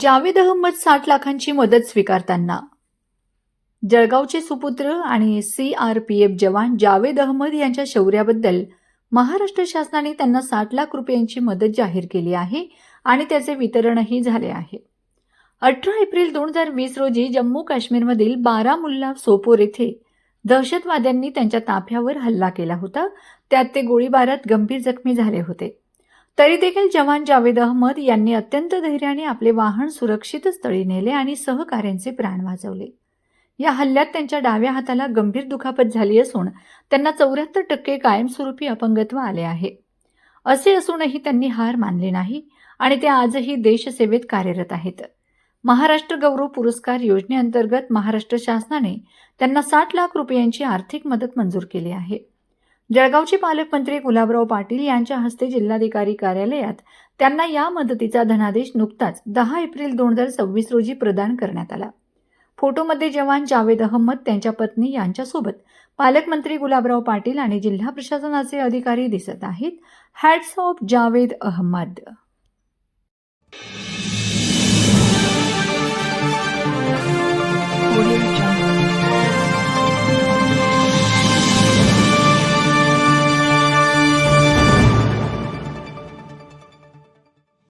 जावेद अहमद 60 लाखांची मदत स्वीकारताना. जळगावचे सुपुत्र आणि CRPF जवान जावेद अहमद यांच्या शौर्याबद्दल महाराष्ट्र शासनाने त्यांना 60 लाख रुपयांची मदत जाहीर केली आहे आणि त्याचे वितरणही झाले आहे. 18 एप्रिल 2020 रोजी जम्मू काश्मीरमधील बारामुल्ला सोपोर येथे दहशतवाद्यांनी त्यांच्या ताफ्यावर हल्ला केला होता. त्यात ते गोळीबारात गंभीर जखमी झाले होते. तरी देखील जवान जावेद अहमद यांनी अत्यंत धैर्याने आपले वाहन सुरक्षित स्थळी नेले आणि सहकाऱ्यांचे प्राण वाचवले. या हल्ल्यात त्यांच्या डाव्या हाताला गंभीर दुखापत झाली असून त्यांना 74% कायमस्वरूपी अपंगत्व आले आहे. असे असूनही त्यांनी हार मानली नाही आणि ते आजही देशसेवेत कार्यरत आहेत. महाराष्ट्र गौरव पुरस्कार योजनेअंतर्गत महाराष्ट्र शासनाने त्यांना 60 लाख रुपयांची आर्थिक मदत मंजूर केली आहे. जळगावचे पालकमंत्री गुलाबराव पाटील यांच्या हस्ते जिल्हाधिकारी कार्यालयात त्यांना या मदतीचा धनादेश नुकताच 10 एप्रिल 2026 रोजी प्रदान करण्यात आला. फोटोमध्ये जवान जावेद अहमद, त्यांच्या पत्नी यांच्यासोबत पालकमंत्री गुलाबराव पाटील आणि जिल्हा प्रशासनाचे अधिकारी दिसत आहेत. Hats off Javed Ahmad.